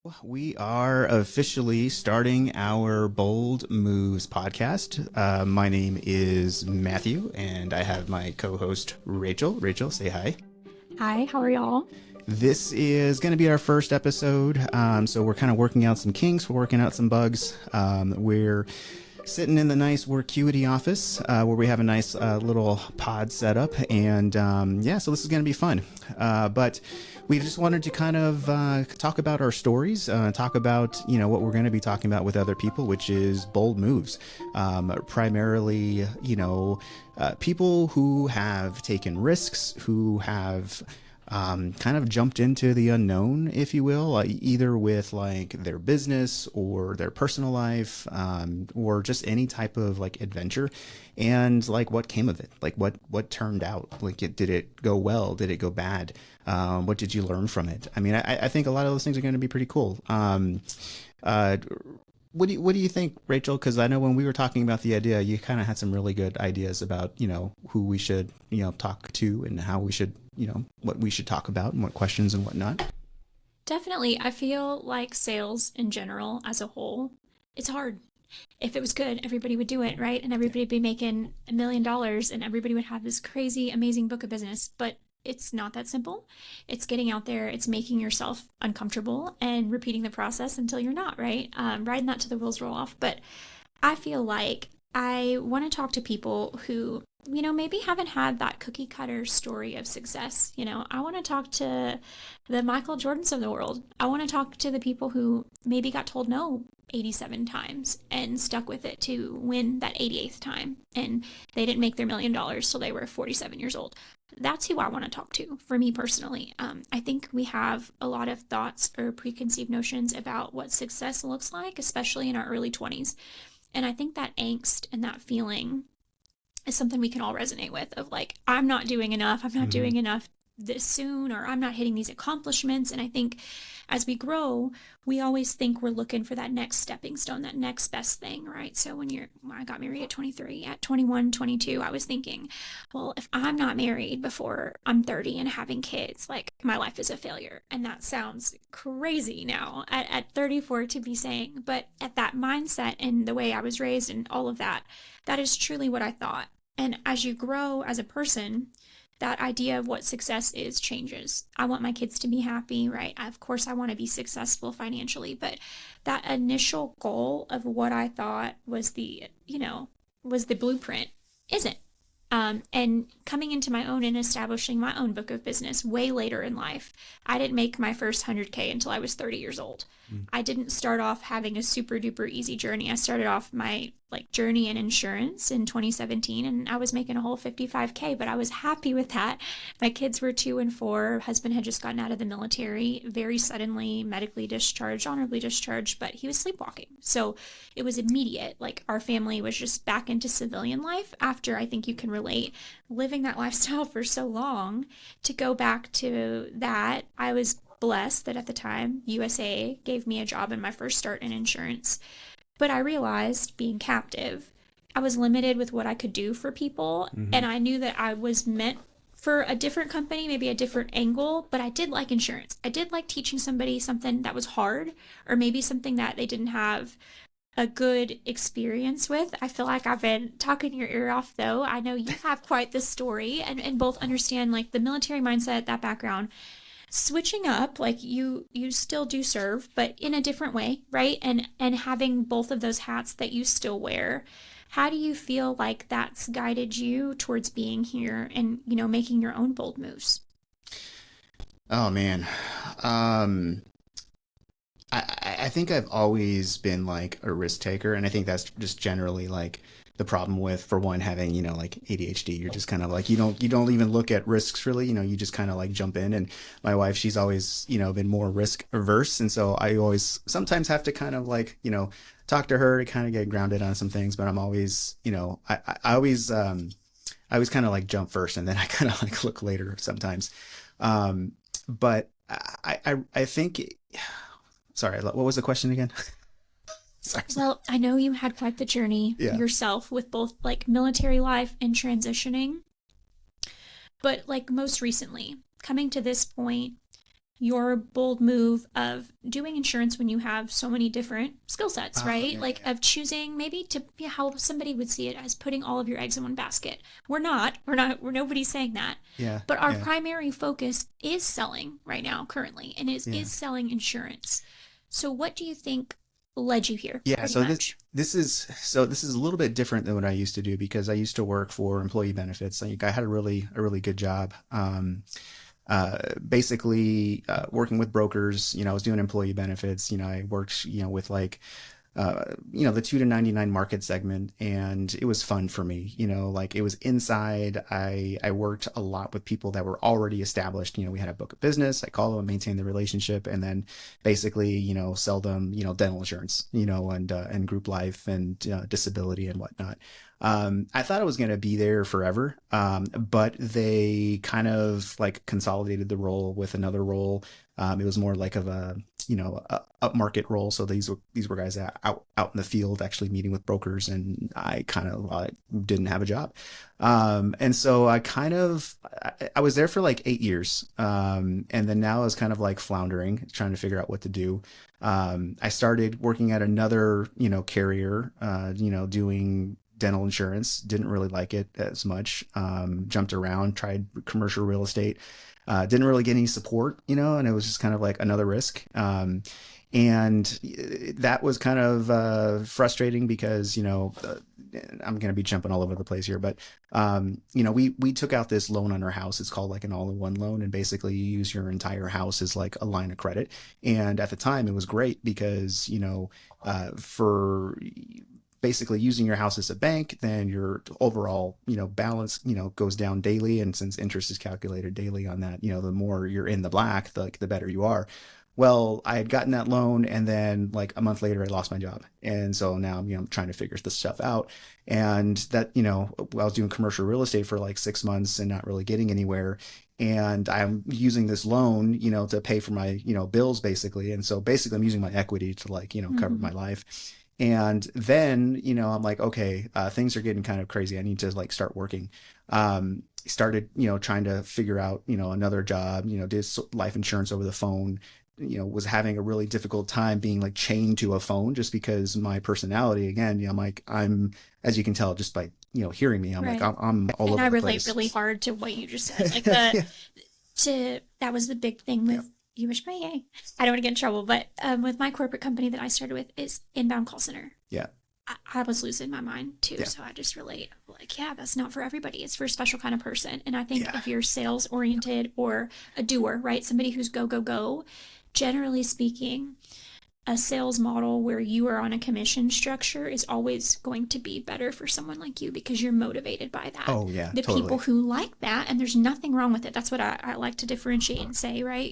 We are officially starting our Bold Moves podcast. My name is Matthew, and I have my co host, Rachel. Rachel, say hi. Hi, how are y'all? This is going to be our first episode. So we're kind of working out some kinks, we're working out some bugs. We're sitting in the nice Workuity office where we have a nice little pod set up. And so this is going to be fun. But we just wanted to kind of talk about our stories, talk about, what we're going to be talking about with other people, which is bold moves. Primarily, people who have taken risks, who have kind of jumped into the unknown, if you will, either with like their business or their personal life, or just any type of like adventure, and like what came of it, like what turned out, did it go well, did it go bad, what did you learn from it? I mean, I think a lot of those things are going to be pretty cool. Uh, what do you think, Rachel? Because I know when we were talking about the idea, you kind of had some really good ideas about who we should talk to and how we should what we should talk about and what questions and whatnot. Definitely, I feel like sales in general as a whole, it's hard. If it was good, everybody would do it, right? And Yeah. everybody would be making $1 million and everybody would have this crazy, amazing book of business. But it's not that simple. It's getting out there, it's making yourself uncomfortable and repeating the process until you're not, right? Riding that till the wheels roll off. But I feel like I want to talk to people who, maybe haven't had that cookie cutter story of success. I want to talk to the Michael Jordans of the world. I want to talk to the people who maybe got told no 87 times and stuck with it to win that 88th time. And they didn't make their $1 million till they were 47 years old. That's who I want to talk to for me personally. I think we have a lot of thoughts or preconceived notions about what success looks like, especially in our early 20s. And I think that angst and that feeling is something we can all resonate with of like, I'm not doing enough. I'm not Mm-hmm. doing enough this soon, or I'm not hitting these accomplishments. And I think as we grow, we always think we're looking for that next stepping stone, that next best thing, right? So when I got married at 23, at 21, 22, I was thinking, well, if I'm not married before I'm 30 and having kids, like my life is a failure. And that sounds crazy now at 34 to be saying, but at that mindset and the way I was raised and all of that, that is truly what I thought. And as you grow as a person, that idea of what success is changes. I want my kids to be happy, right? Of course, I want to be successful financially, but that initial goal of what I thought was the blueprint isn't. And coming into my own and establishing my own book of business way later in life, I didn't make my first 100K until I was 30 years old. I didn't start off having a super duper easy journey. I started off my journey in insurance in 2017 and I was making a whole 55K, but I was happy with that. My kids were 2 and 4. Husband had just gotten out of the military, very suddenly medically discharged, honorably discharged, but he was sleepwalking. So it was immediate. Like our family was just back into civilian life after, I think you can relate, living that lifestyle for so long. To go back to that, I was blessed that at the time USA gave me a job in my first start in insurance. But I realized being captive, I was limited with what I could do for people. Mm-hmm. And I knew that I was meant for a different company, maybe a different angle, but I did like insurance. I did like teaching somebody something that was hard, or maybe something that they didn't have a good experience with. I feel like I've been talking your ear off though. I know you have quite the story and both understand like the military mindset, that background, switching up, like you still do serve but in a different way, right? And having both of those hats that you still wear, how do you feel like that's guided you towards being here and making your own bold moves? Oh man. Um, I think I've always been like a risk taker, and I think that's just generally like the problem with, for one, having like ADHD. You're just kind of like you don't even look at risks really. You just kind of like jump in. And my wife, she's always been more risk averse, and so I always sometimes have to kind of like talk to her to kind of get grounded on some things. But I'm always I always kind of like jump first, and then I kind of like look later sometimes. But I think. Sorry, what was the question again? Sorry. Well, I know you had quite the journey Yeah. yourself with both like military life and transitioning, but like most recently, coming to this point, your bold move of doing insurance when you have so many different skill sets, right? Yeah, like yeah. of choosing maybe to be how somebody would see it as putting all of your eggs in one basket. We're nobody's saying that. Yeah, But our yeah, primary focus is selling right now currently and yeah. is selling insurance. So what do you think led you here Yeah, pretty so much? this is a little bit different than what I used to do because I used to work for employee benefits. Like I had a really good job. Basically working with brokers. I was doing employee benefits. I worked with like the 2 to 99 market segment, and it was fun for me. Like it was inside. I worked a lot with people that were already established. We had a book of business. I call them, maintain the relationship, and then basically sell them dental insurance, and group life and disability and whatnot. I thought I was going to be there forever, but they kind of like consolidated the role with another role. It was more like of a upmarket role. So these were guys out in the field actually meeting with brokers, and I kind of didn't have a job. And so I was there for like 8 years. And then now I was kind of like floundering, trying to figure out what to do. I started working at another, carrier, doing dental insurance. Didn't really like it as much. Jumped around, tried commercial real estate. Didn't really get any support, and it was just kind of like another risk. And that was kind of frustrating because, I'm going to be jumping all over the place here, but, we took out this loan on our house. It's called like an all-in-one loan. And basically you use your entire house as like a line of credit. And at the time it was great because, for basically using your house as a bank, then your overall, balance, goes down daily. And since interest is calculated daily on that, the more you're in the black, the better you are. Well, I had gotten that loan, and then like a month later, I lost my job. And so now, I'm trying to figure this stuff out. And that, I was doing commercial real estate for like 6 months and not really getting anywhere. And I'm using this loan, to pay for my, bills basically. And so basically I'm using my equity to like, cover Mm-hmm. my life. And then, I'm like, okay, things are getting kind of crazy. I need to like start working. Started, trying to figure out, another job, did life insurance over the phone, was having a really difficult time being like chained to a phone just because my personality, again, I'm, as you can tell, just by, hearing me, I'm like, Right. I'm all And over I the relate place. really hard to what you just said. Like the Yeah. to that was the big thing Yeah. with you wish my yay. I don't want to get in trouble, but with my corporate company that I started with is inbound call center. Yeah. I was losing my mind too, Yeah. so I just relate. Like, yeah, that's not for everybody. It's for a special kind of person. And I think Yeah. if you're sales oriented or a doer, right, somebody who's go go go, generally speaking, a sales model where you are on a commission structure is always going to be better for someone like you because you're motivated by that. Oh yeah, The people totally. who like that, and there's nothing wrong with it. That's what I like to differentiate and say, right?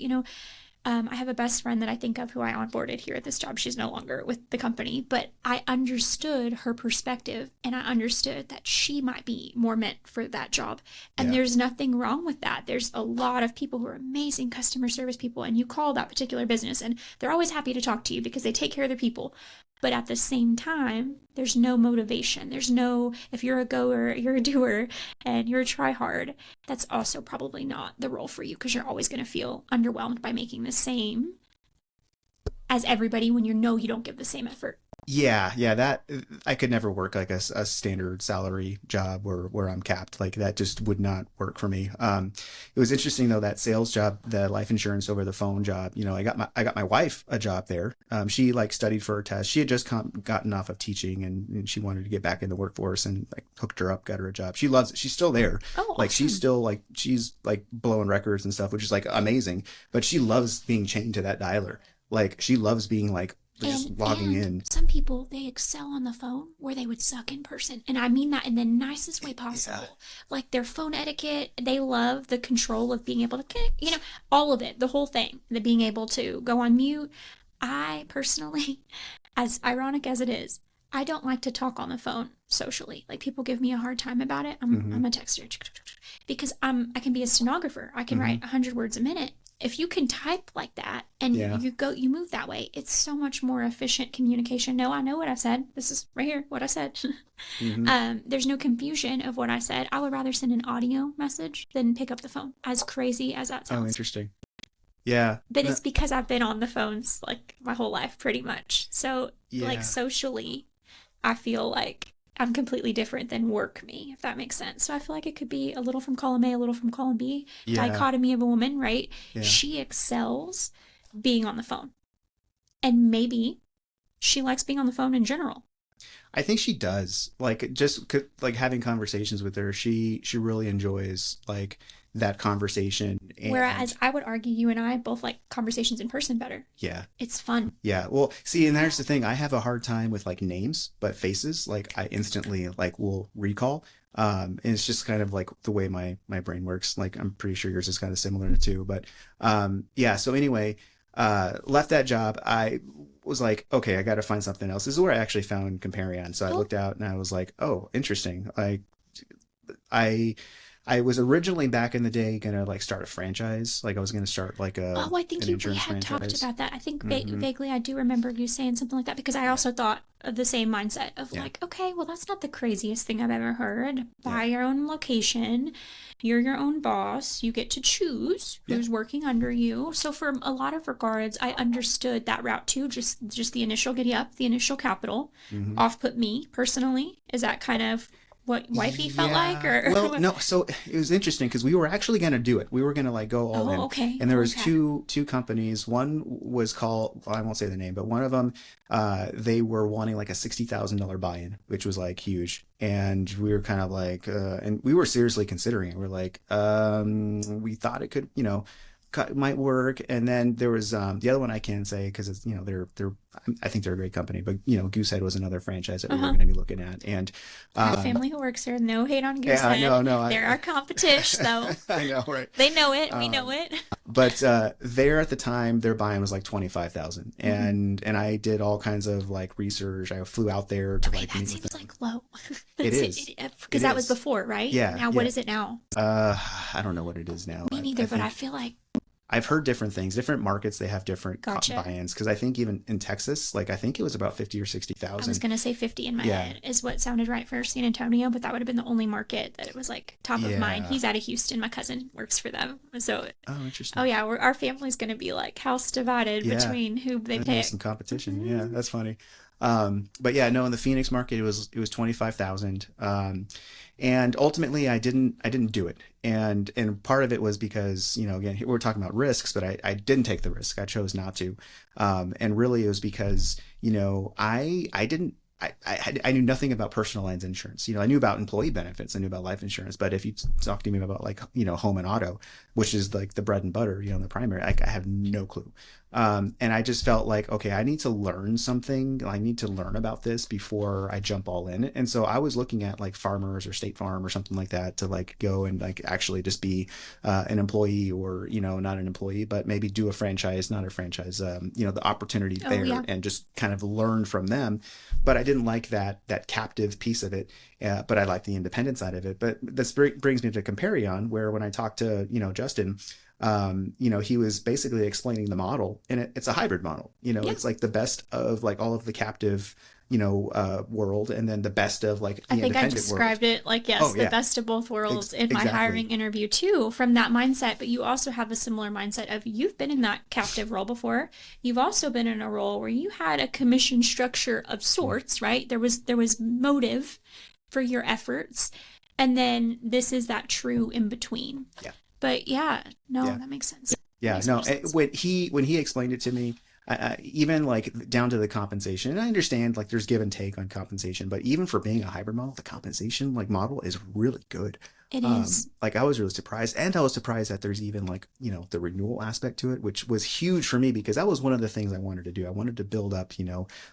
I have a best friend that I think of who I onboarded here at this job. She's no longer with the company, but I understood her perspective and I understood that she might be more meant for that job. And Yeah. there's nothing wrong with that. There's a lot of people who are amazing customer service people, and you call that particular business and they're always happy to talk to you because they take care of their people. But at the same time, there's no motivation. There's no, if you're a goer, you're a doer, and you're a try hard, that's also probably not the role for you because you're always going to feel underwhelmed by making the same as everybody when you know you don't give the same effort. Yeah, yeah, that I could never work like a standard salary job where I'm capped. Like that just would not work for me. It was interesting though, that sales job, the life insurance over the phone job. I got my wife a job there. She like studied for her test. She had just gotten off of teaching, and she wanted to get back in the workforce, and like hooked her up, got her a job. She loves it. She's still there. Oh, Like awesome. she's like blowing records and stuff, which is like amazing. But she loves being chained to that dialer. Like she loves being like just logging And in. some people they excel on the phone where they would suck in person. And I mean that in the nicest way Yeah. possible. Like their phone etiquette, they love the control of being able to, all of it, the whole thing, the being able to go on mute. I personally, as ironic as it is, I don't like to talk on the phone socially. Like people give me a hard time about it. Hmm. I'm a texter because I can be a stenographer. I can Hmm. write 100 words a minute. If you can type like that and Yeah. you move that way, it's so much more efficient communication. No, I know what I said. This is right here what I said. Hmm. There's no confusion of what I said. I would rather send an audio message than pick up the phone, as crazy as that Oh, sounds. interesting. Yeah. But No, it's because I've been on the phones like my whole life pretty much. So like yeah. socially, I feel like I'm completely different than work me, if that makes sense. So I feel like it could be a little from column A, a little from column B. Yeah. Dichotomy of a woman, right? Yeah. She excels being on the phone. And maybe she likes being on the phone in general. I think she does. Like just like having conversations with her, she really enjoys like that conversation and Whereas I would argue you and I both like conversations in person better. yeah. It's fun. Yeah. Well, see, and there's the thing. I have a hard time with like names, but faces, like I instantly like will recall. And it's just kind of like the way my brain works. Like I'm pretty sure yours is kind of similar too. But yeah. So anyway, left that job. I was like, okay, I got to find something else. This is where I actually found Comparion. So I Oh, looked out and I was like, oh, interesting. I I was originally back in the day gonna like start a franchise. Like I was gonna start like a oh, I think an we insurance had talked franchise. about that. I think Hmm. vaguely I do remember you saying something like that because I Yeah. also thought of the same mindset of Yeah. like, okay, well, that's not the craziest thing I've ever heard. Yeah. Buy your own location. You're your own boss. You get to choose Yeah. who's working under you. So for a lot of regards, I understood that route too. Just the initial giddy up, the initial capital, Hmm. off put me personally. Is that kind of what wifey felt like, Yeah. or Well, no, so it was interesting because we were actually going to do it. We were going to like go all oh, in. okay, And there was okay. two companies. One was called, well, I won't say the name, but one of them they were wanting like a $60,000 buy-in, which was like huge. And we were kind of like and we were seriously considering it. We're like we thought it could, might work. And then there was the other one I can't say because it's they're I think they're a great company, but Goosehead was another franchise that we were Uh-huh. going to be looking at. And I have um family who works here. No hate on yeah, Goosehead. no, They're our competition, though. I know, right? They know it. We know Um, it. but there at the time, their buy-in was like 25,000, Hmm. and I did all kinds of like research. I flew out there to Okay, like that meet with seems them. like low. It That's is, it. it Because that was is. before, right? Yeah, Now, what yeah. is it now? Uh, I don't know what it is now. Me I neither, but I think feel like, I've heard different things. Different markets they have different gotcha. buy-ins because I think even in Texas, like I think it was about 50 or sixty I was thousand. going to say 50 in my Yeah, head is what sounded right for San Antonio, but that would have been the only market that it was like top of mind. yeah. He's out of Houston. My cousin works for them. So, Oh, oh interesting. yeah, our family's going to be like house divided Yeah. between who they There's gonna be some pick. competition. Yeah, Mhm. that's funny. But yeah, no, in the Phoenix market, it was 25,000. And ultimately, I didn't do it. And part of it was because again we're talking about risks, but I didn't take the risk. I chose not to. And really, it was because I didn't. I knew nothing about personal lines insurance. I knew about employee benefits. I knew about life insurance. But if you talk to me about like, home and auto, which is like the bread and butter, the primary, I have no clue. And I just felt like, okay, I need to learn something. I need to learn about this before I jump all in. And so I was looking at like Farmers or State Farm or something like that to like go and like actually just be an employee or, not an employee, but maybe do a franchise, not a franchise, the opportunity Oh, there yeah. and just kind of learn from them. But I didn't like that captive piece of it. But I like the independent side of it. But this brings me to Comparion, where when I talked to Justin, he was basically explaining the model, and it's a hybrid model. Yeah. It's like the best of like all of the captive, world, and then the best of like I the think I independent world. described it like, yes, Oh the yeah, best of both worlds in my exactly. hiring interview too, from that mindset. But you also have a similar mindset of you've been in that captive role before. You've also been in a role where you had a commission structure of sorts, right? There was motive for your efforts. And then this is that true in between. Yeah, But yeah, no, yeah. that makes sense. That Yeah, makes no. more sense. When he explained it to me, even like down to the compensation, and I understand like there's give and take on compensation, but even for being a hybrid model, the compensation like model is really good. It is. Like I was really surprised, and I was surprised that there's even like the renewal aspect to it, which was huge for me because that was one of the things I wanted to do. I wanted to build up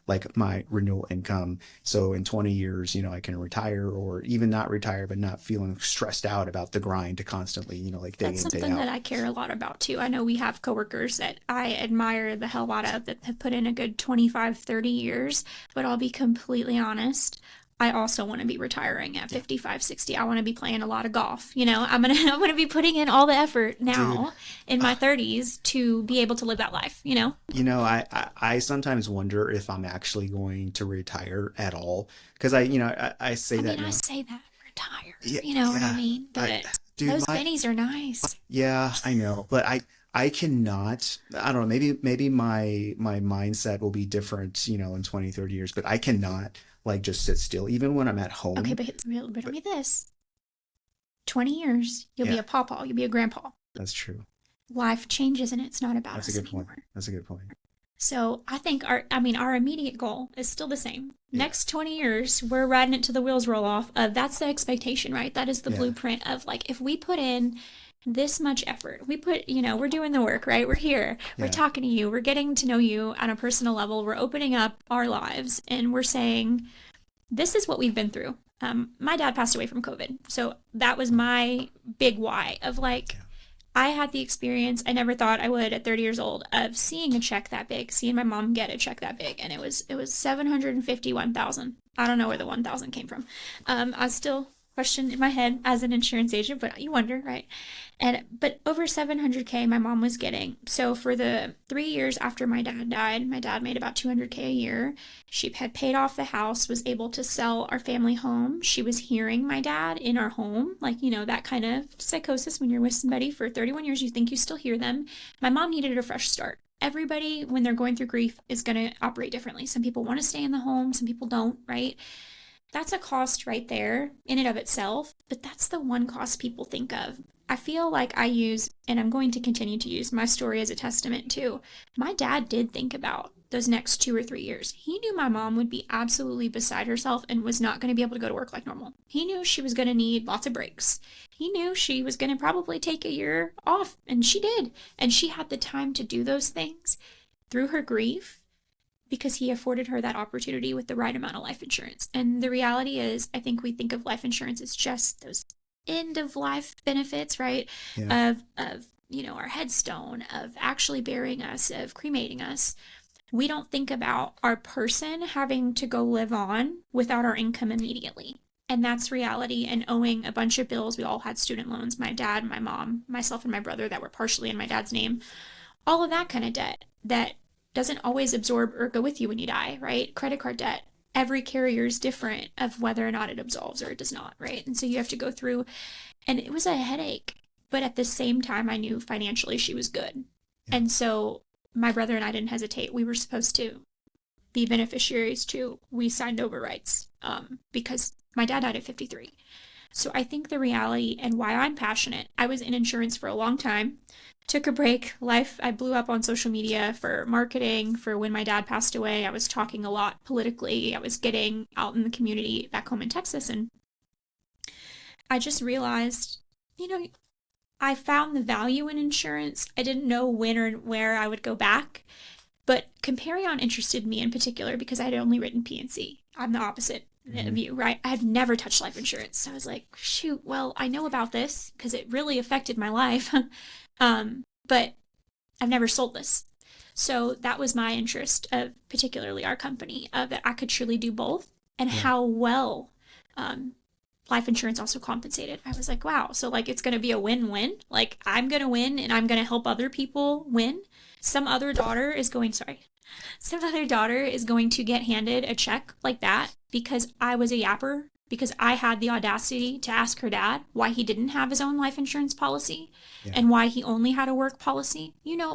like my renewal income, so in 20 years I can retire or even not retire, but not feeling stressed out about the grind to constantly like day That's in day something that out. I care a lot about too. I know we have coworkers that I admire the hell out of that have put in a good 25, 30 years, but I'll be completely honest. I also want to be retiring at Yeah, 55, 60. I want to be playing a lot of golf. I'm going to be putting in all the effort dude. now in my 30s to be able to live that life. I sometimes wonder if I'm actually going to retire at all because I say I that mean, I now. say that retire, Yeah, you know what I yeah. mean? I, But dude, those pennies are nice. yeah, I know, but I cannot, I don't know, maybe my mindset will be different, in 20, 30 years, but I cannot like just sit still even when I'm at Okay, home. but riddle But me this. 20 years, you'll be yeah, a pawpaw, you'll be a grandpa. that's true. Life changes and it's not about That's a us good point. anymore. That's a good point. So I think our immediate goal is still the same. Yeah. Next 20 years, we're riding it till the wheels roll off. That's the expectation, right? That is the Yeah. blueprint of like, if we put in this much effort, we're doing the work, right? We're here, we're Yeah. talking to you, we're getting to know you on a personal level, we're opening up our lives, and we're saying, this is what we've been through. My dad passed away from COVID. So that was my big why of like, Yeah. I had the experience I never thought I would at 30 years old of seeing a check that big, seeing my mom get a check that big, and it was 751,000. I don't know where the 1,000 came from. I still question in my head as an insurance agent, but you wonder, right? But over 700K my mom was getting. So for the 3 years after my dad died, my dad made about 200K a year. She had paid off the house, was able to sell our family home. She was hearing my dad in our home, like, that kind of psychosis when you're with somebody for 31 years, you think you still hear them. My mom needed a fresh start. Everybody, when they're going through grief, is going to operate differently. Some people want to stay in the home, some people don't, right? That's a cost right there in and of itself, but that's the one cost people think of. I feel like I use, and I'm going to continue to use my story as a testament too. My dad did think about those next 2 or 3 years. He knew my mom would be absolutely beside herself and was not going to be able to go to work like normal. He knew she was going to need lots of breaks. He knew she was going to probably take a year off, and she did. And she had the time to do those things through her grief because he afforded her that opportunity with the right amount of life insurance. And the reality is, I think we think of life insurance as just those end of life benefits, right? Yeah. Of our headstone, of actually burying us, of cremating us. We don't think about our person having to go live on without our income immediately. And that's reality, and owing a bunch of bills. We all had student loans, my dad, my mom, myself, and my brother, that were partially in my dad's name. All of that kind of debt that doesn't always absorb or go with you when you die, right? Credit card debt. Every carrier is different of whether or not it absolves or it does not, right? And so you have to go through, and it was a headache. But at the same time, I knew financially she was good. Yeah. And so my brother and I didn't hesitate. We were supposed to be beneficiaries too. We signed over rights because my dad died at 53. So I think the reality and why I'm passionate, I was in insurance for a long time, took a break. I blew up on social media for marketing. For when my dad passed away, I was talking a lot politically. I was getting out in the community back home in Texas. And I just realized, I found the value in insurance. I didn't know when or where I would go back. But Comparion interested me in particular because I had only written P&C. I'm the opposite of you, right? I had never touched life insurance. So I was like, shoot, well, I know about this because it really affected my life. But I've never sold this. So that was my interest of particularly our company, that I could truly do both, and Yeah. how well life insurance also compensated. I was like, wow, so like it's going to be a win-win. Like I'm going to win and I'm going to help other people win. Some other daughter is going to get handed a check like that because I was a yapper, because I had the audacity to ask her dad why he didn't have his own life insurance policy. Yeah. And why he only had a work policy.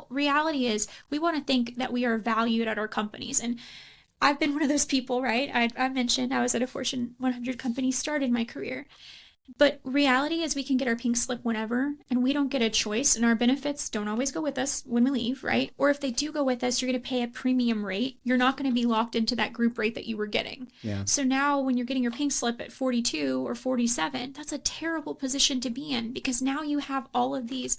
Reality is we want to think that we are valued at our companies. And I've been one of those people, right? I mentioned I was at a Fortune 100 company, started my career. But reality is we can get our pink slip whenever, and we don't get a choice, and our benefits don't always go with us when we leave, right? Or if they do go with us, you're going to pay a premium rate. You're not going to be locked into that group rate that you were getting. Yeah. So now when you're getting your pink slip at 42 or 47, that's a terrible position to be in, because now you have all of these,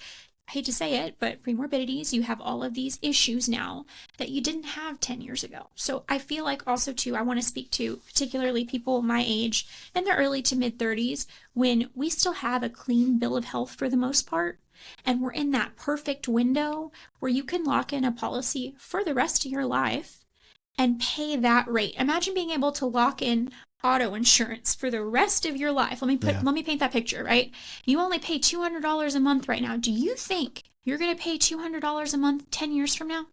I hate to say it, but premorbidities, you have all of these issues now that you didn't have 10 years ago. So I feel like also too, I want to speak to particularly people my age in their early to mid 30s, when we still have a clean bill of health for the most part. And we're in that perfect window where you can lock in a policy for the rest of your life and pay that rate. Imagine being able to lock in auto insurance for the rest of your life. Let me paint that picture, right? You only pay $200 a month right now. Do you think you're going to pay $200 a month 10 years from now?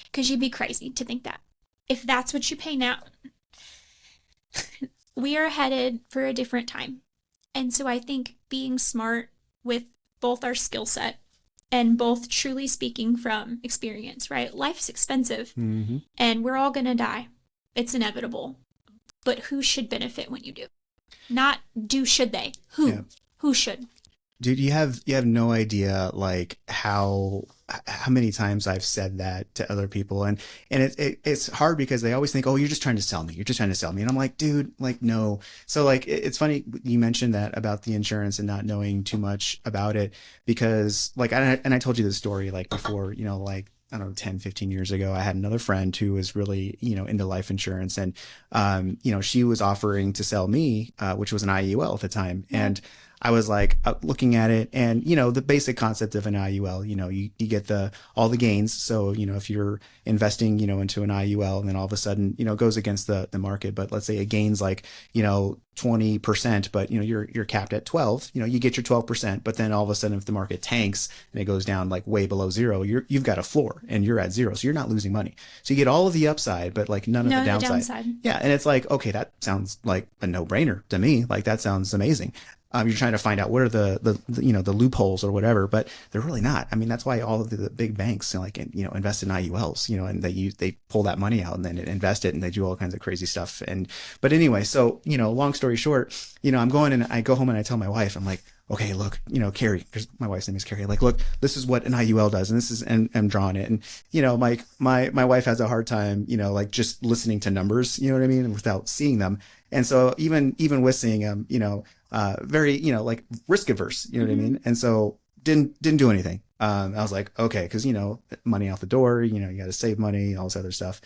Because you'd be crazy to think that. If that's what you pay now, we are headed for a different time. And so I think being smart with both our skill set And both truly speaking from experience, right? Life's expensive Mm-hmm. and we're all going to die. It's inevitable. But who should benefit when you do? Not should they? Who? Yeah. Who should? Dude, you have no idea like how many times I've said that to other people, and it's hard because they always think, oh, you're just trying to sell me, you're just trying to sell me, and I'm like, dude, like no. So like it's funny you mentioned that about the insurance and not knowing too much about it, because like I told you this story like before, like I don't know, 10, 15 years ago, I had another friend who was really, into life insurance, and, she was offering to sell me, which was an IUL at the time. And I was like looking at it, and, the basic concept of an IUL, you get all the gains. So, if you're investing, into an IUL and then all of a sudden, it goes against the market, but let's say it gains like, 20%, but you're capped at 12, you get your 12%, but then all of a sudden if the market tanks and it goes down like way below zero, you've got a floor and you're at zero. So you're not losing money. So you get all of the upside, but like none of the downside. Yeah. And it's like, okay, that sounds like a no brainer to me. Like that sounds amazing. You're trying to find out what are the loopholes or whatever, but they're really not. I mean, that's why all of the big banks invest in IULs, and they pull that money out and then invest it and they do all kinds of crazy stuff. But anyway, so, long story short, I'm going and I go home and I tell my wife, I'm like, okay, look, Carrie, because my wife's name is Carrie. Like, look, this is what an IUL does, and this is, and I'm drawing it, and my wife has a hard time, like just listening to numbers, you know what I mean, and without seeing them. And so even with seeing them, very, like risk averse, you know what I mean, and so didn't do anything. I was like, okay, because money out the door, you got to save money, all this other stuff.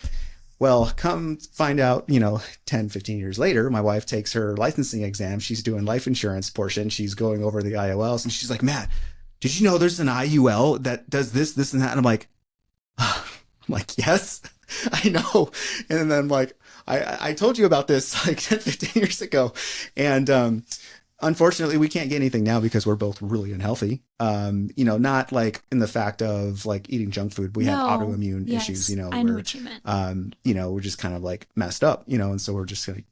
Well, come find out, 10, 15 years later, my wife takes her licensing exam. She's doing life insurance portion. She's going over the IOLs and she's like, Matt, did you know there's an IUL that does this, this, and that? And I'm like, yes, I know. And then I'm like, I told you about this like 10, 15 years ago. And, unfortunately, we can't get anything now because we're both really unhealthy. Not like in the fact of like eating junk food. We have autoimmune issues, I know what you meant. We're just kind of like messed up, and so we're just like,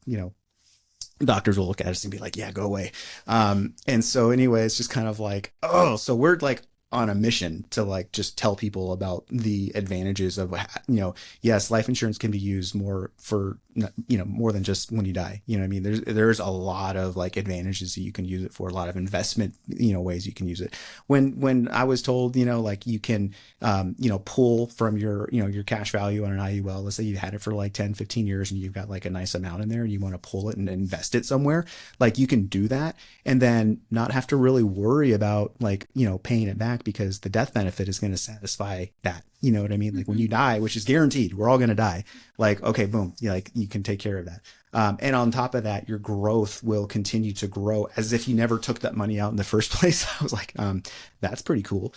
doctors will look at us and be like, yeah, go away. And so anyway, it's just kind of like, oh, so we're like on a mission to like just tell people about the advantages of, yes, life insurance can be used more for, more than just when you die. You know what I mean? There's a lot of like advantages that you can use it for, a lot of investment, ways you can use it. When I was told, like you can, pull from your cash value on an IUL, let's say you had it for like 10, 15 years and you've got like a nice amount in there and you want to pull it and invest it somewhere, like you can do that and then not have to really worry about like, paying it back because the death benefit is going to satisfy that. You know what I mean? Like when you die, which is guaranteed, we're all going to die. Like, okay, boom. Like you can take care of that. And on top of that, your growth will continue to grow as if you never took that money out in the first place. I was like, that's pretty cool.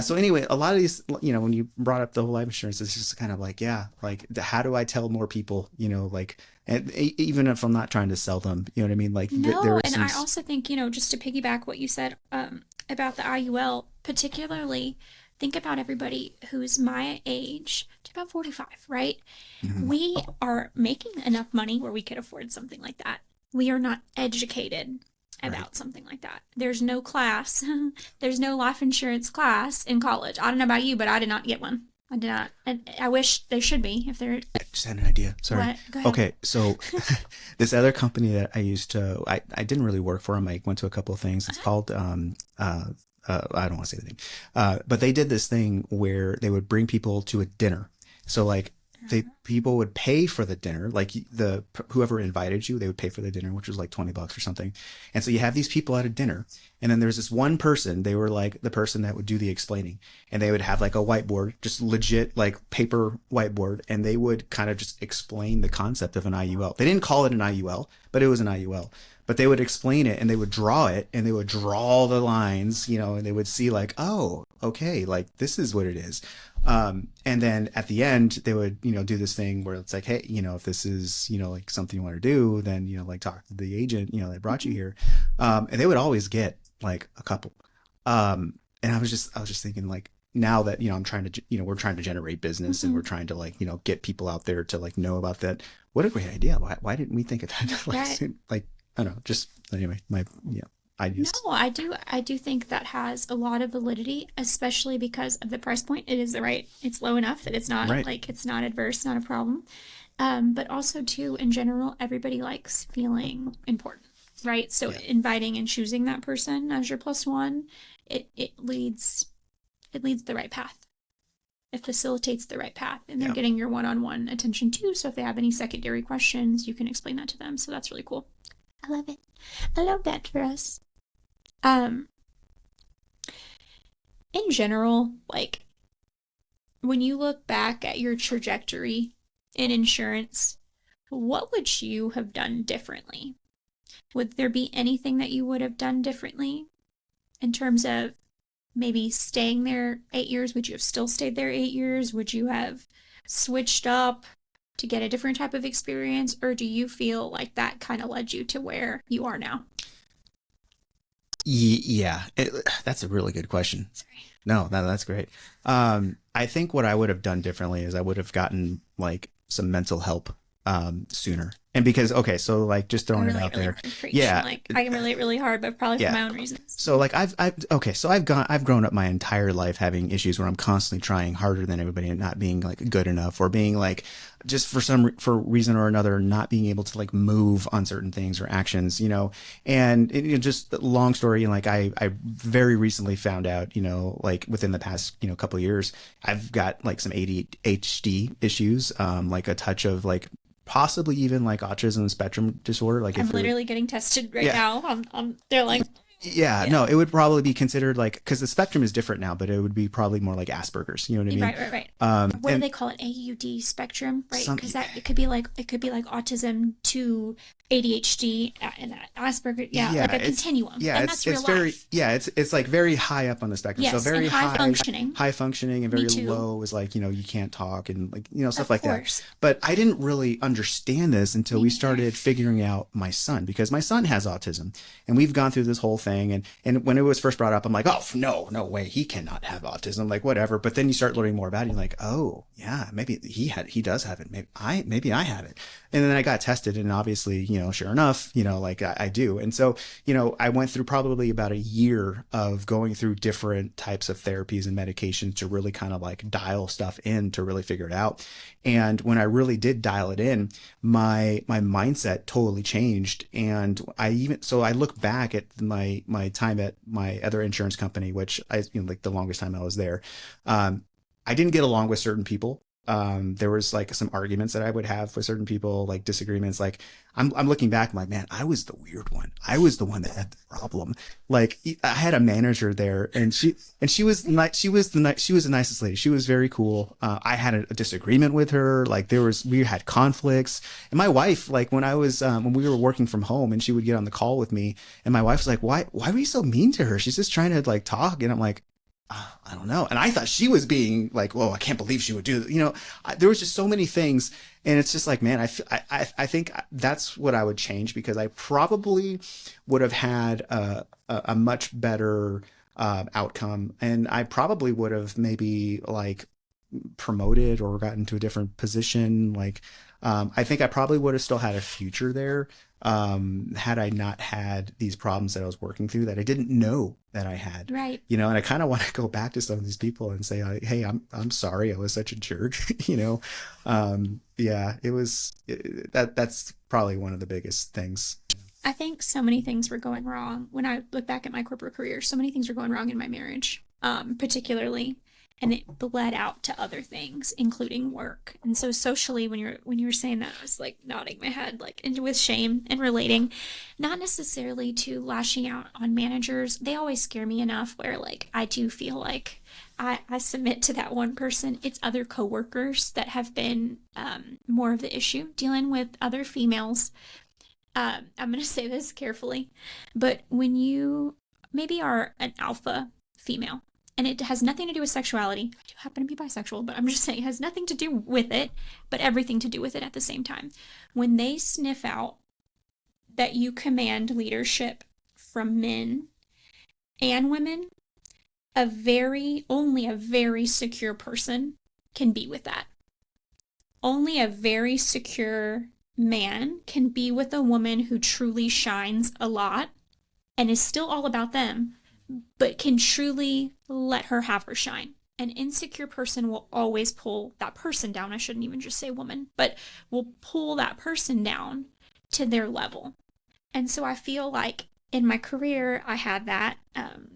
So anyway, a lot of these, when you brought up the whole life insurance, it's just kind of like, yeah, like how do I tell more people, like, and even if I'm not trying to sell them, you know what I mean? Like, no, and I also think, just to piggyback what you said about the IUL, particularly, think about everybody who's my age to about 45, right? Mm-hmm. We are making enough money where we could afford something like that. We are not educated about something like that. There's no class. There's no life insurance class in college. I don't know about you, but I did not get one. I did not. And I wish there should be. If there, I just had an idea. Sorry. What? Go ahead. Okay, so this other company that I used to, I didn't really work for them. I went to a couple of things. It's called I don't want to say the name, but they did this thing where they would bring people to a dinner. So like people would pay for the dinner, like whoever invited you, they would pay for the dinner, which was like $20 or something. And so you have these people at a dinner, and then there's this one person, they were like the person that would do the explaining, and they would have like a whiteboard, just legit like paper whiteboard, and they would kind of just explain the concept of an IUL. They didn't call it an IUL, but it was an IUL. But they would explain it and they would draw it and they would draw the lines, and they would see like, oh, okay, like this is what it is. And then at the end, they would, do this thing where it's like, hey, if this is, like something you want to do, then, like talk to the agent, that brought you here. And they would always get like a couple. And I was just thinking like, now that, I'm trying to, we're trying to generate business and we're trying to like, get people out there to like know about that. What a great idea. Why didn't we think of that? Like, I don't know, just anyway, I No, just I do think that has a lot of validity, especially because of the price point. It is the right, it's low enough that right. it's not adverse, not a problem. But also too, in general, everybody likes feeling important, right? So Yeah. inviting and choosing that person as your plus one, it leads the right path. It facilitates the right path, and they're Yeah. getting your one-on-one attention too. So if they have any secondary questions, you can explain that to them. So that's really cool. I love it. I love that for us. Um, in general, like when you look back at your trajectory in insurance, what would you have done differently? Would there be anything that you would have done differently in terms of maybe staying there 8 years? Would you have still stayed there 8 years? Would you have switched up to get a different type of experience? Or do you feel like that kind of led you to where you are now? Yeah, that's a really good question. Sorry. No, that's great. I think what I would have done differently is I would have gotten like some mental help sooner. And because okay, so like just I throwing it relate out really there, hard. Preach. yeah, Like I can relate really hard, but probably for yeah. my own reasons. So like I've okay, so I've grown up my entire life having issues where I'm constantly trying harder than everybody and not being like good enough or being like just for reason or another not being able to like move on certain things or actions, and just long story. And like I very recently found out, like within the past couple of years, I've got like some ADHD issues, like a touch of like possibly even like autism spectrum disorder. Like I'm if it, literally getting tested right yeah, now. They're like, yeah, yeah, no, it would probably be considered like because the spectrum is different now, but it would be probably more like Asperger's. You know what I mean? right, right, right. What do And they call it? AUD spectrum, right? some, Because that it could be like autism to ADHD and Asperger. Yeah, yeah, like a continuum, yeah, and it's that's real very life. yeah, it's like very high up on the spectrum. So Yes, and very high high functioning. high functioning and Me very too. low is like you can't talk and like stuff Of like that. course. But I didn't really understand this until Me we neither. started figuring out my son because my son has autism and we've gone through this whole thing and when it was first brought up I'm like, oh no way, he cannot have autism, like whatever. But then you start learning more about it, you're like, oh yeah, maybe he does have it, maybe I have it. And then I got tested and obviously sure enough like I do. And so I went through probably about a year of going through different types of therapies and medications to really kind of like dial stuff in to really figure it out. And when I really did dial it in, my mindset totally changed. And I look back at my time at my other insurance company, which like the longest time I was there. I didn't get along with certain people. There was like some arguments that I would have with certain people, like disagreements. Like I'm looking back, I'm like, man, I was the weird one. I was the one that had the problem. Like I had a manager there, and she was nice. She was the nicest lady. She was very cool. I had a disagreement with her. Like we had conflicts. And my wife, like when we were working from home, and she would get on the call with me, and my wife was like, why were you so mean to her? She's just trying to like talk, and I'm like, I don't know. And I thought she was being like, whoa, I can't believe she would do that. There was just so many things. And it's just like, man, I think that's what I would change because I probably would have had a much better outcome. And I probably would have maybe like promoted or gotten to a different position. Like, I think I probably would have still had a future there had I not had these problems that I was working through that I didn't know that I had. Right. And I kind of want to go back to some of these people and say, like, hey, I'm sorry I was such a jerk. Yeah, that's probably one of the biggest things. I think so many things were going wrong when I look back at my corporate career. So many things were going wrong in my marriage, particularly, and it bled out to other things, including work. And so socially, when you were saying that, I was like nodding my head, like and with shame and relating, not necessarily to lashing out on managers. They always scare me enough where like I do feel like I submit to that one person. It's other coworkers that have been more of the issue, dealing with other females. I'm going to say this carefully, but when you maybe are an alpha female, and it has nothing to do with sexuality, I do happen to be bisexual, but I'm just saying it has nothing to do with it, but everything to do with it at the same time. When they sniff out that you command leadership from men and women, only a very secure person can be with that. Only a very secure man can be with a woman who truly shines a lot and is still all about them, but can truly let her have her shine. An insecure person will always pull that person down. I shouldn't even just say woman, but will pull that person down to their level. And so I feel like in my career, I had that.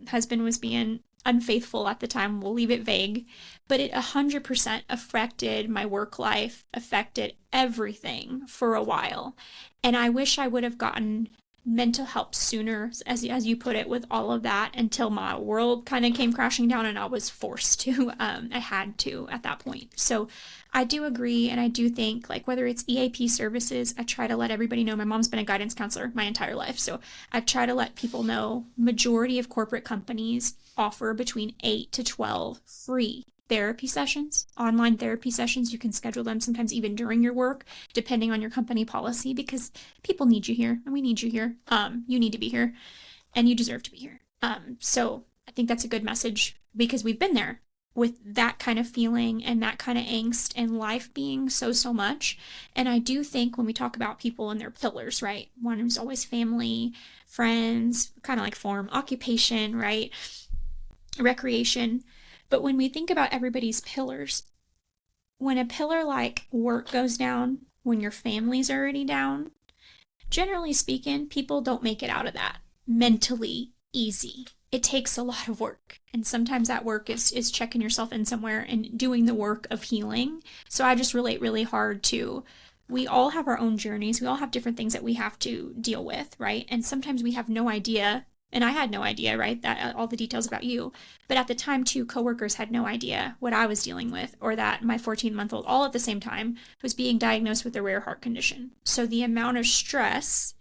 Husband was being unfaithful at the time. We'll leave it vague, but it 100% affected my work life, affected everything for a while. And I wish I would have gotten mental help sooner, as you put it, with all of that, until my world kind of came crashing down and I was forced to. I had to at that point. So I do agree, and I do think, like, whether it's EAP services, I try to let everybody know. My mom's been a guidance counselor my entire life, so I try to let people know majority of corporate companies offer between 8 to 12 free therapy sessions, online therapy sessions. You can schedule them sometimes even during your work, depending on your company policy, because people need you here and we need you here. You need to be here and you deserve to be here. So I think that's a good message, because we've been there with that kind of feeling and that kind of angst and life being so much. And I do think when we talk about people and their pillars, right? One is always family, friends, kind of like form, occupation, right? Recreation. But when we think about everybody's pillars, when a pillar like work goes down, when your family's already down, generally speaking, people don't make it out of that mentally easy. It takes a lot of work. And sometimes that work is checking yourself in somewhere and doing the work of healing. So I just relate really hard to, we all have our own journeys. We all have different things that we have to deal with, right? And sometimes we have no idea. And I had no idea, right, that all the details about you. But at the time, too, coworkers had no idea what I was dealing with, or that my 14-month-old, all at the same time, was being diagnosed with a rare heart condition. So the amount of stress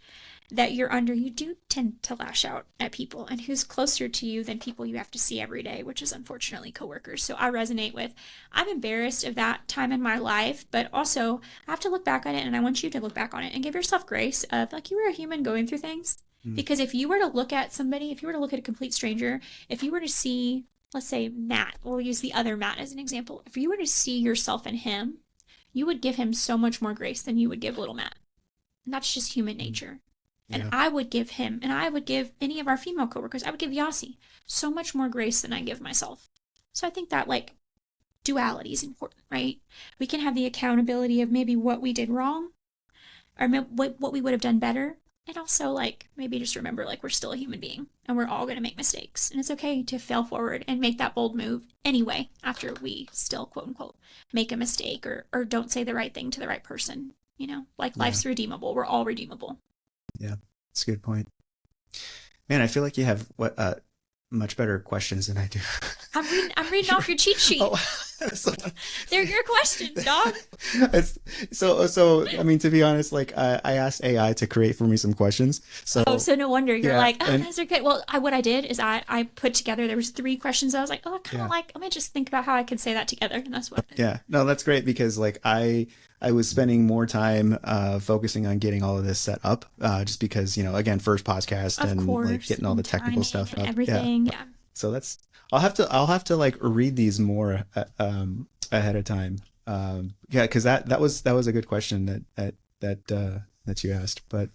that you're under, you do tend to lash out at people. And who's closer to you than people you have to see every day, which is unfortunately coworkers. So I resonate with, I'm embarrassed of that time in my life, but also I have to look back on it, and I want you to look back on it and give yourself grace of, like, you were a human going through things. Because if you were to look at somebody, if you were to look at a complete stranger, if you were to see, let's say Matt, we'll use the other Matt as an example. If you were to see yourself in him, you would give him so much more grace than you would give little Matt. And that's just human nature. And I would give him, and I would give any of our female coworkers, I would give Yasi so much more grace than I give myself. So I think that, like, duality is important, right? We can have the accountability of maybe what we did wrong, or what we would have done better. And also, like, maybe just remember, like, we're still a human being and we're all going to make mistakes. And it's okay to fail forward and make that bold move anyway, after we still, quote unquote, make a mistake or don't say the right thing to the right person. You know, like, life's redeemable. We're all redeemable. Yeah, that's a good point. Man, I feel like you have much better questions than I do. I'm reading off your cheat sheet. Oh, They're your questions, dog. So I mean, to be honest, like, I asked AI to create for me some questions. So so no wonder you're like, oh, those are good. Well, what I did is I put together, there was 3 questions. I was like, oh, I kind of like, let me just think about how I can say that together. And that's what I did. Yeah, no, that's great, because, like, I was spending more time focusing on getting all of this set up, just because, you know, again, first podcast, and like getting all the technical stuff and up. everything. Yeah. So that's, I'll have to like read these more ahead of time. Yeah, because that was a good question that you asked. But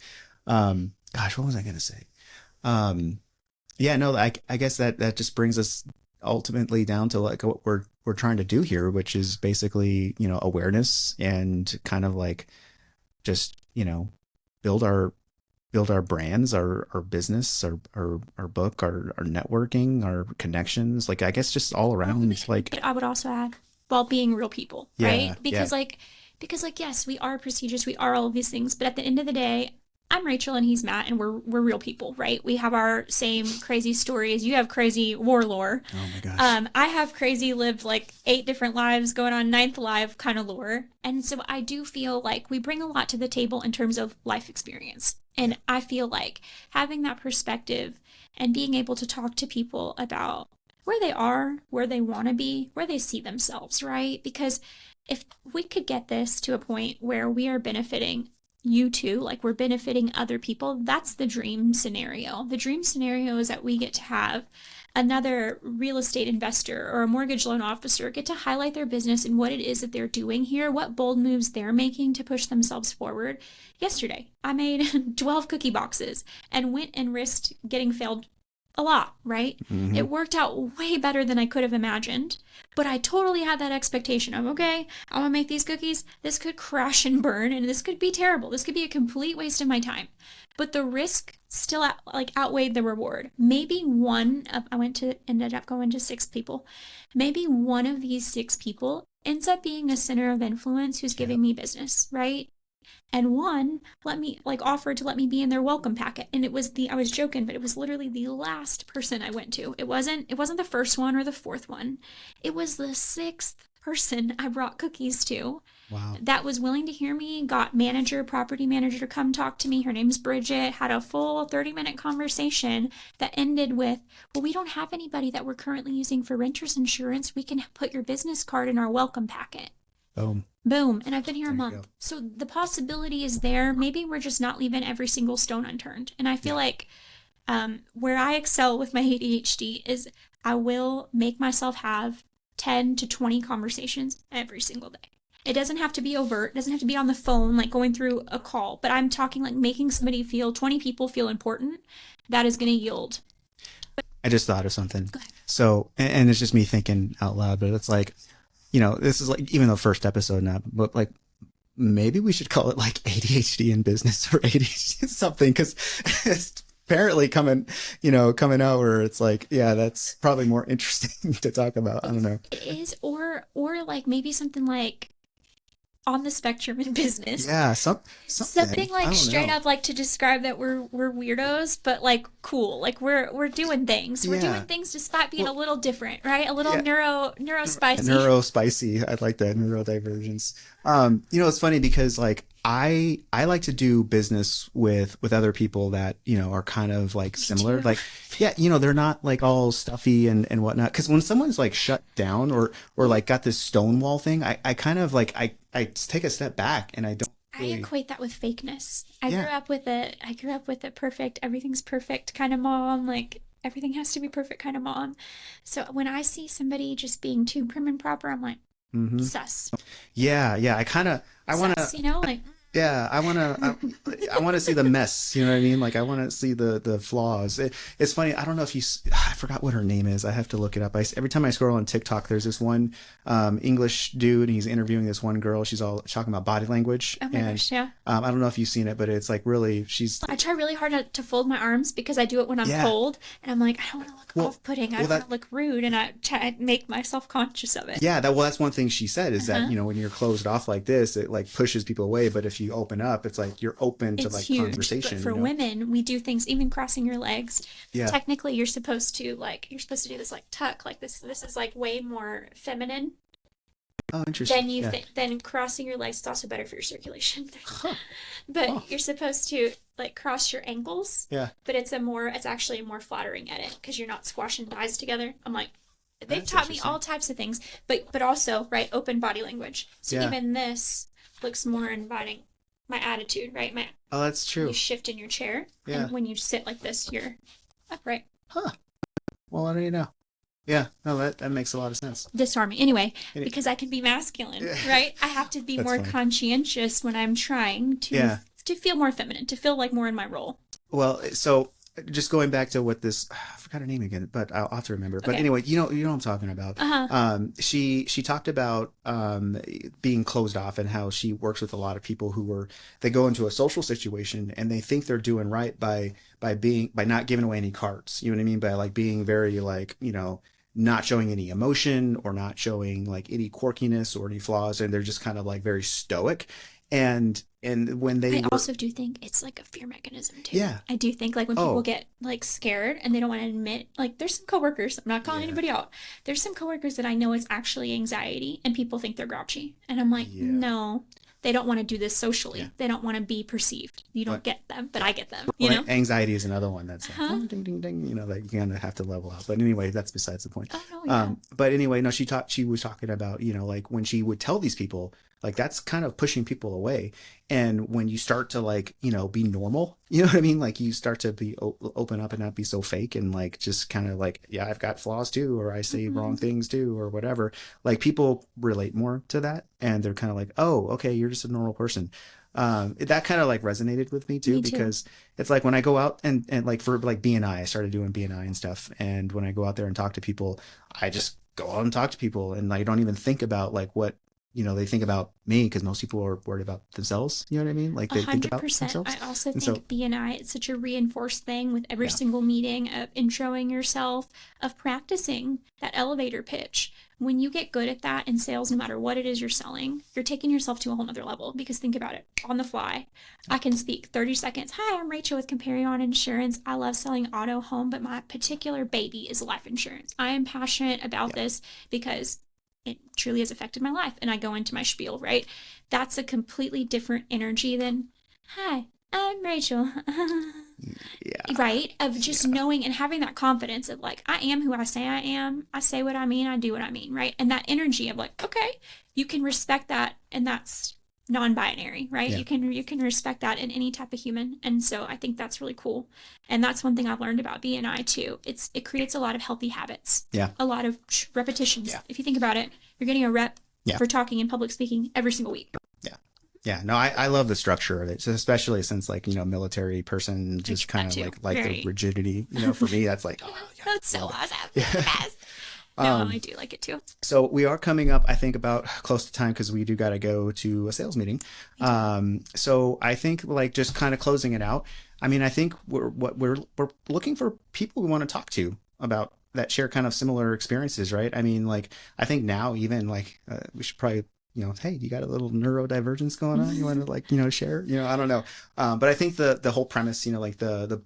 gosh, what was I gonna say? Yeah, no, I guess that just brings us ultimately down to, like, what we're trying to do here, which is basically, you know, awareness, and kind of like just, you know, build our brands, our business, our book, our networking, our connections, like, I guess just all around. Like, I would also add, while being real people, right? Yeah, because yes, we are prestigious, we are all of these things, but at the end of the day, I'm Rachel and he's Matt, and we're real people, right? We have our same crazy stories. You have crazy war lore. Oh my gosh. I have crazy lived like 8 different lives, going on 9th life kind of lore. And so I do feel like we bring a lot to the table in terms of life experience. And I feel like having that perspective and being able to talk to people about where they are, where they want to be, where they see themselves, right? Because if we could get this to a point where we are benefiting you too, like we're benefiting other people. That's the dream scenario. The dream scenario is that we get to have another real estate investor or a mortgage loan officer get to highlight their business and what it is that they're doing here, what bold moves they're making to push themselves forward. Yesterday, I made 12 cookie boxes and went and risked getting failed a lot, right? Mm-hmm. It worked out way better than I could have imagined, but I totally had that expectation of, okay, I'm gonna make these cookies. This could crash and burn, and this could be terrible. This could be a complete waste of my time. But the risk still outweighed the reward. Maybe ended up going to 6 people. Maybe one of these 6 people ends up being a center of influence who's giving me business, right? And one offered to let me be in their welcome packet. And I was joking, but it was literally the last person I went to. It wasn't the first one or the 4th one. It was the 6th person I brought cookies to. Wow. That was willing to hear me, got property manager to come talk to me. Her name's Bridget, had a full 30-minute conversation that ended with, well, we don't have anybody that we're currently using for renter's insurance. We can put your business card in our welcome packet. Boom. And I've been here a month. So the possibility is there. Maybe we're just not leaving every single stone unturned. And I feel like where I excel with my ADHD is I will make myself have 10 to 20 conversations every single day. It doesn't have to be overt. It doesn't have to be on the phone, like going through a call. But I'm talking like making 20 people feel important. That is going to yield. I just thought of something. Go ahead. So, and it's just me thinking out loud, but it's like, this is like, even though first episode now, but like, maybe we should call it like ADHD in business or ADHD something, because it's apparently coming out where it's like, yeah, that's probably more interesting to talk about. I don't know. It is, or like maybe something like on the spectrum in business. Yeah, something like straight up like to describe that we're weirdos, but like cool. Like we're doing things. We're doing things despite being a little different, right? A little neuro spicy. Neuro spicy. I like that, neurodivergence. It's funny because like I like to do business with other people that, are kind of like similar. Like, yeah, they're not like all stuffy and whatnot. Because when someone's like shut down or like got this stonewall thing, I kind of like, I take a step back and I don't really... I equate that with fakeness. I grew up with a perfect, everything's perfect kind of mom. Like everything has to be perfect kind of mom. So when I see somebody just being too prim and proper, I'm like, sus. Yeah. I want to, like. Yeah, I want to see the mess. You know what I mean? Like I want to see the flaws. It's funny. I don't know if I forgot what her name is. I have to look it up. Every time I scroll on TikTok, there's this one English dude. He's interviewing this one girl. She's all talking about body language. Oh my gosh, yeah. I don't know if you've seen it, but it's like really, I try really hard to fold my arms because I do it when I'm cold, and I'm like, I don't want to look off-putting. I don't want to look rude, and I try to make myself conscious of it. Yeah, that's one thing she said is that when you're closed off like this, it like pushes people away. But if you open up, it's like you're open to like huge. Conversation. But for women, we do things, even crossing your legs. Yeah. Technically, you're supposed to do this like tuck, like this. This is like way more feminine. Oh, interesting. Then crossing your legs is also better for your circulation. But you're supposed to like cross your ankles. Yeah. But it's actually a more flattering edit because you're not squashing thighs together. I'm like, they've taught me all types of things, but also right, open body language. So even this looks more inviting. My attitude, right? That's true. You shift in your chair, and when you sit like this, you're upright. Huh. Well, I don't know. Yeah, no, that makes a lot of sense. Disarming. Anyway, because I can be masculine, right? I have to be more conscientious when I'm trying to feel more feminine, to feel like more in my role. Well, so just going back to what this, I forgot her name again, but I'll have to remember. But anyway, you know what I'm talking about. She talked about being closed off and how she works with a lot of people they go into a social situation and they think they're doing right by not giving away any cards. You know what I mean? By like being very like, not showing any emotion or not showing like any quirkiness or any flaws, and they're just kind of like very stoic. And when I also do think it's like a fear mechanism too. Yeah. I do think like when people get like scared and they don't want to admit, like there's some coworkers, I'm not calling anybody out. There's some coworkers that I know it's actually anxiety and people think they're grouchy. And I'm like, no, they don't want to do this socially. Yeah. They don't want to be perceived. You don't get them, but I get them. You know? Anxiety is another one that's like, ding, ding, ding, that you kind of have to level out. But anyway, that's besides the point. Oh, no, But anyway, no, she was talking about, like when she would tell these people, like that's kind of pushing people away. And when you start to like, be normal, you know what I mean? Like you start to be open up and not be so fake and like just kind of like, yeah, I've got flaws too, or I say wrong things too, or whatever. Like people relate more to that, and they're kind of like, oh, okay, you're just a normal person. That kind of like resonated with me too, because it's like when I go out and like for like BNI, I started doing BNI and stuff. And when I go out there and talk to people, I just go out and talk to people, and I don't even think about like what, they think about me, because most people are worried about themselves. You know what I mean? Like they think about 100%. themselves. I also And think so, BNI, it's such a reinforced thing with every single meeting of introing yourself, of practicing that elevator pitch. When you get good at that in sales, no matter what it is you're selling, you're taking yourself to a whole nother level. Because think about it, on the fly, I can speak 30 seconds. Hi, I'm Rachel with Comparion Insurance. I love selling auto, home, but my particular baby is life insurance. I am passionate about this because it truly has affected my life. And I go into my spiel, right? That's a completely different energy than, hi, I'm Rachel. Right? Of just knowing and having that confidence of like, I am who I say I am. I say what I mean. I do what I mean, right? And that energy of like, okay, you can respect that. And that's non-binary, right? You can respect that in any type of human. And so I think that's really cool. And that's one thing I've learned about BNI too. It creates a lot of healthy habits. A lot of repetitions. If you think about it, you're getting a rep for talking and public speaking every single week. Yeah, no, I love the structure of it, so especially since like, military person, just kind of like the rigidity, for me, that's like, oh, yeah, that's so awesome. Yes. No, I do like it too. So we are coming up, I think, about close to time, because we do got to go to a sales meeting. So I think like just kind of closing it out. I mean, I think we're looking for people we want to talk to about that share kind of similar experiences, right? I mean, like I think now even like we should probably, hey, you got a little neurodivergence going on? You want to like, share? I don't know. But I think the whole premise, like the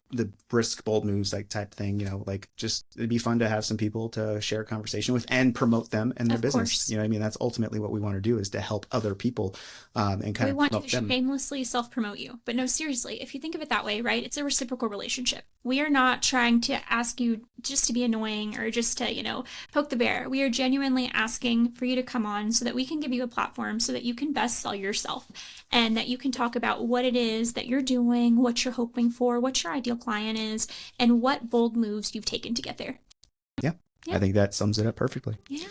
brisk, bold moves, like type thing, like just it'd be fun to have some people to share a conversation with and promote them and their business. You know what I mean? That's ultimately what we want to do, is to help other people and kind of promote them. We want to shamelessly self-promote you. But no, seriously, if you think of it that way, right, it's a reciprocal relationship. We are not trying to ask you just to be annoying or just to, poke the bear. We are genuinely asking for you to come on so that we can give you a platform so that you can best sell yourself, and that you can talk about what it is that you're doing, what you're hoping for, what your ideal client is, and what bold moves you've taken to get there. Yeah. I think that sums it up perfectly. Yeah.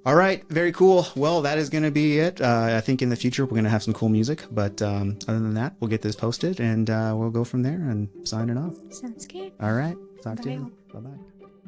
All right. Very cool. Well, that is going to be it. I think in the future, we're going to have some cool music. But other than that, we'll get this posted and we'll go from there and sign it off. Sounds good. All right. Talk to you. Bye-bye.